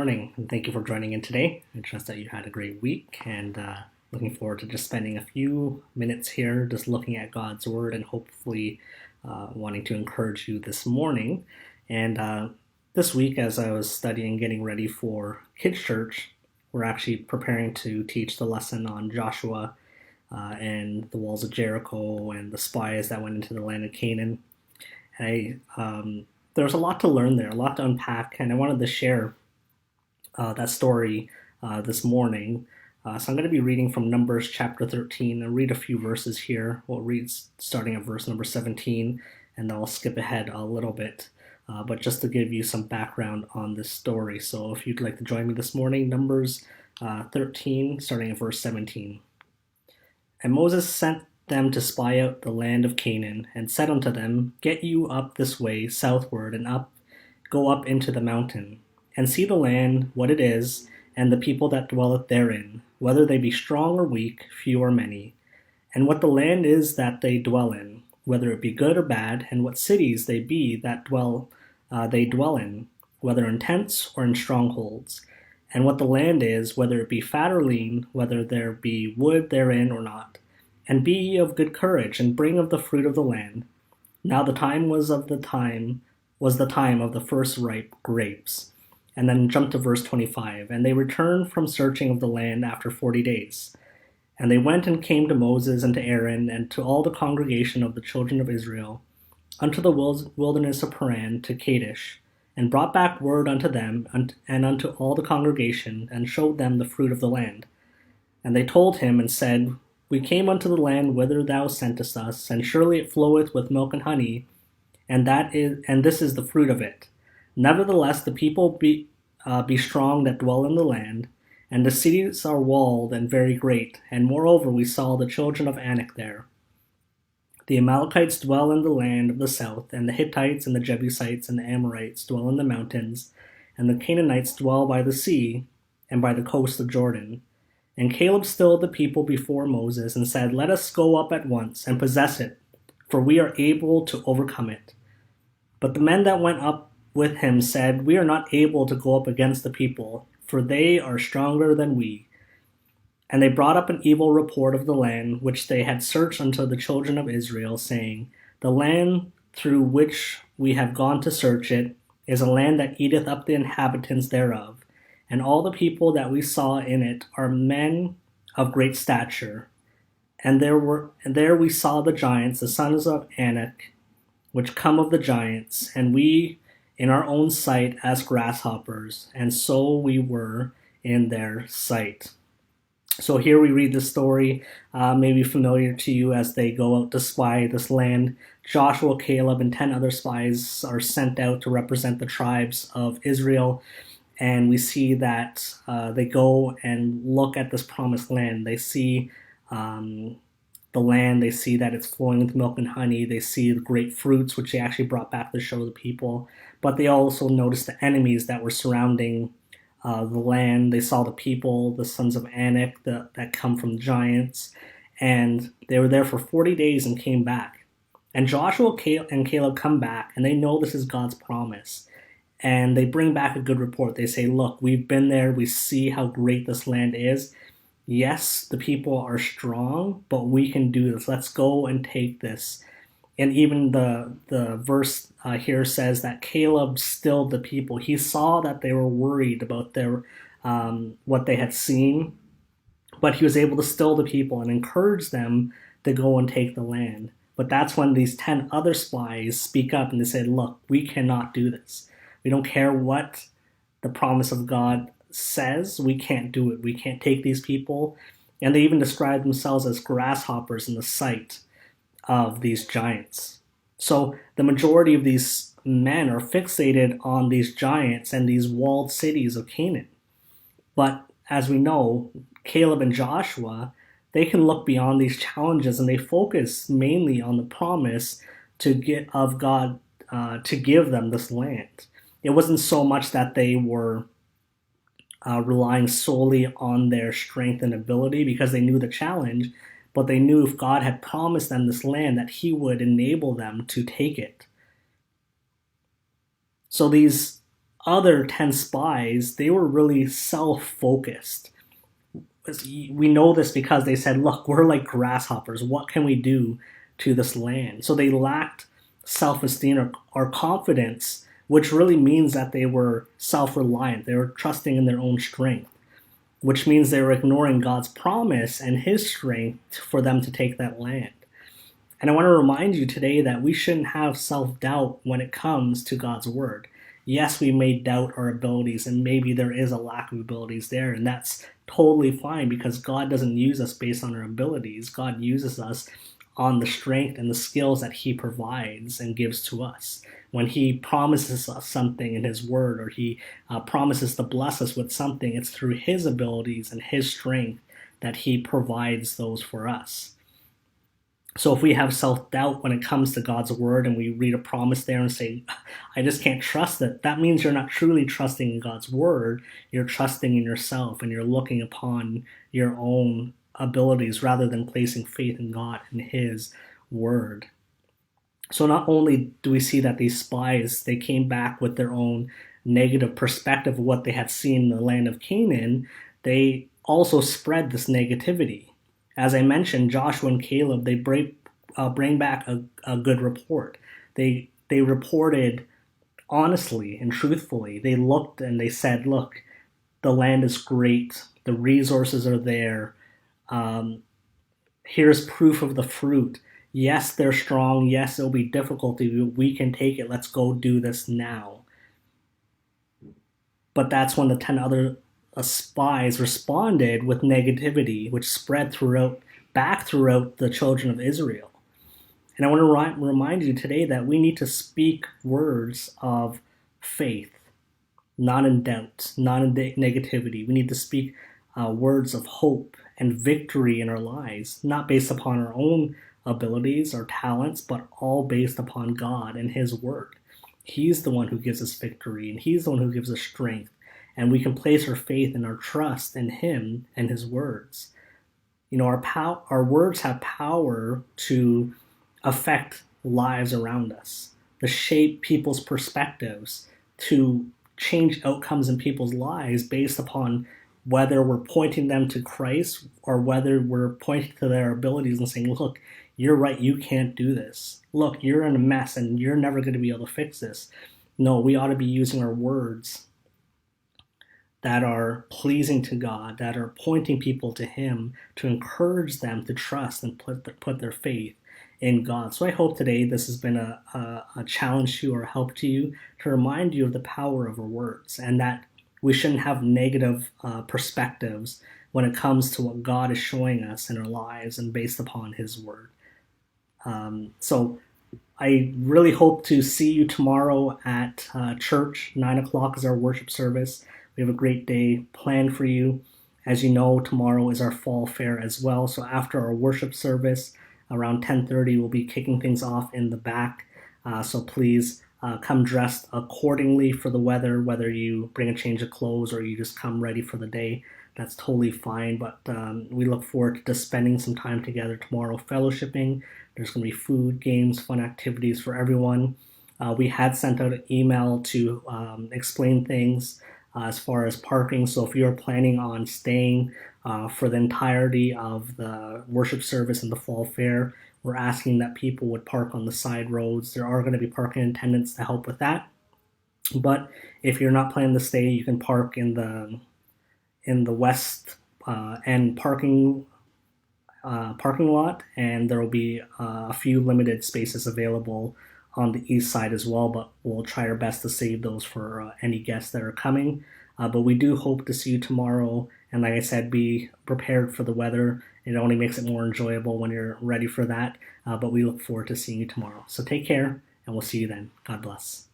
morning, and thank you for joining in today. I trust that you had a great week, and looking forward to just spending a few minutes here just looking at God's Word and hopefully wanting to encourage you this morning. And this week, as I was studying, getting ready for Kids Church, we're actually preparing to teach the lesson on Joshua and the walls of Jericho and the spies that went into the land of Canaan. And there's a lot to learn there, a lot to unpack, and I wanted to share that story this morning. So I'm going to be reading from Numbers chapter 13. I'll read a few verses here. We'll read starting at verse number 17, and then I'll skip ahead a little bit. But just to give you some background on this story. So if you'd like to join me this morning, Numbers 13, starting at verse 17. And Moses sent them to spy out the land of Canaan, and said unto them, Get you up this way southward, and go up into the mountain, and see the land, what it is, and the people that dwelleth therein, whether they be strong or weak, few or many, and what the land is that they dwell in, whether it be good or bad, and what cities they be that they dwell in, whether in tents or in strongholds, and what the land is, whether it be fat or lean, whether there be wood therein or not. And be ye of good courage, and bring of the fruit of the land. Now the time was the time of the first ripe grapes. And then jump to verse 25. And they returned from searching of the land after 40 days. And they went and came to Moses and to Aaron and to all the congregation of the children of Israel, unto the wilderness of Paran to Kadesh, and brought back word unto them and unto all the congregation, and showed them the fruit of the land. And they told him and said, We came unto the land whither thou sentest us, and surely it floweth with milk and honey, and this is the fruit of it. Nevertheless, the people be strong that dwell in the land, and the cities are walled and very great. And moreover, we saw the children of Anak there. The Amalekites dwell in the land of the south, and the Hittites and the Jebusites and the Amorites dwell in the mountains, and the Canaanites dwell by the sea and by the coast of Jordan. And Caleb stilled the people before Moses, and said, Let us go up at once, and possess it, for we are able to overcome it. But the men that went up with him said, We are not able to go up against the people, for they are stronger than we. And they brought up an evil report of the land which they had searched unto the children of Israel, saying, The land through which we have gone to search it is a land that eateth up the inhabitants thereof. And all the people that we saw in it are men of great stature. And there we saw the giants, the sons of Anak, which come of the giants, and we in our own sight as grasshoppers, and so we were in their sight. So here we read the story, maybe familiar to you, as they go out to spy this land. Joshua, Caleb, and 10 other spies are sent out to represent the tribes of Israel. And we see that they go and look at this promised land. They see the land. They see that it's flowing with milk and honey. They see the great fruits, which they actually brought back to show the people. But they also noticed the enemies that were surrounding the land. They saw the people, the sons of Anak, that come from giants. And they were there for 40 days and came back. And Joshua and Caleb come back, and they know this is God's promise. And they bring back a good report. They say, Look, we've been there. We see how great this land is. Yes, the people are strong, but we can do this. Let's go and take this. And even the verse here says that Caleb stilled the people. He saw that they were worried about their what they had seen, but he was able to still the people and encourage them to go and take the land. But that's when these 10 other spies speak up and they say, Look, we cannot do this. We don't care what the promise of God says. We can't do it. We can't take these people. And they even describe themselves as grasshoppers in the sight of these giants. So the majority of these men are fixated on these giants and these walled cities of Canaan. But as we know, Caleb and Joshua, they can look beyond these challenges, and they focus mainly on the promise of God to give them this land. It wasn't so much that they were relying solely on their strength and ability, because they knew the challenge, but they knew if God had promised them this land, that he would enable them to take it. So these other 10 spies, they were really self-focused. We know this because they said, look, we're like grasshoppers. What can we do to this land? So they lacked self-esteem or confidence, which really means that they were self-reliant. They were trusting in their own strength, which means they were ignoring God's promise and his strength for them to take that land. And I want to remind you today that we shouldn't have self-doubt when it comes to God's word. Yes, we may doubt our abilities, and maybe there is a lack of abilities there, and that's totally fine because God doesn't use us based on our abilities. God uses us on the strength and the skills that he provides and gives to us. When he promises us something in his word, or he promises to bless us with something, it's through his abilities and his strength that he provides those for us. So if we have self-doubt when it comes to God's word and we read a promise there and say, I just can't trust it, that means you're not truly trusting in God's word. You're trusting in yourself, and you're looking upon your own abilities rather than placing faith in God and his word. So not only do we see that these spies, they came back with their own negative perspective of what they had seen in the land of Canaan, they also spread this negativity. As I mentioned, Joshua and Caleb, they bring back a good report. They reported honestly and truthfully. They looked and they said, look, the land is great. The resources are there. Here's proof of the fruit. Yes, they're strong. Yes, it'll be difficult. We can take it. Let's go do this now. But that's when the 10 other spies responded with negativity, which spread back throughout the children of Israel. And I want to remind you today that we need to speak words of faith, not in doubt, not in negativity. We need to speak words of hope and victory in our lives, not based upon our own abilities or talents, but all based upon God and his word. He's the one who gives us victory, and he's the one who gives us strength. And we can place our faith and our trust in him and his words. You know, our words have power to affect lives around us, to shape people's perspectives, to change outcomes in people's lives based upon whether we're pointing them to Christ or whether we're pointing to their abilities and saying, look, you're right, you can't do this. Look, you're in a mess and you're never going to be able to fix this. No, we ought to be using our words that are pleasing to God, that are pointing people to him, to encourage them to trust and put their faith in God. So I hope today this has been a challenge to you or a help to you, to remind you of the power of our words, and that we shouldn't have negative perspectives when it comes to what God is showing us in our lives and based upon his word. So I really hope to see you tomorrow at church. 9 o'clock is our worship service. We have a great day planned for you. As you know, tomorrow is our fall fair as well. So after our worship service, around 10:30, we'll be kicking things off in the back. So please come dressed accordingly for the weather, whether you bring a change of clothes or you just come ready for the day. That's totally fine. But we look forward to just spending some time together tomorrow, fellowshipping. There's going to be food, games, fun activities for everyone. We had sent out an email to explain things as far as parking. So if you're planning on staying for the entirety of the worship service and the fall fair, we're asking that people would park on the side roads. There are going to be parking attendants to help with that. But if you're not planning to stay, you can park in the west end parking lot, and there will be a few limited spaces available on the east side as well, but we'll try our best to save those for any guests that are coming. But we do hope to see you tomorrow, and like I said, be prepared for the weather. It only makes it more enjoyable when you're ready for that, but we look forward to seeing you tomorrow. So take care, and we'll see you then. God bless.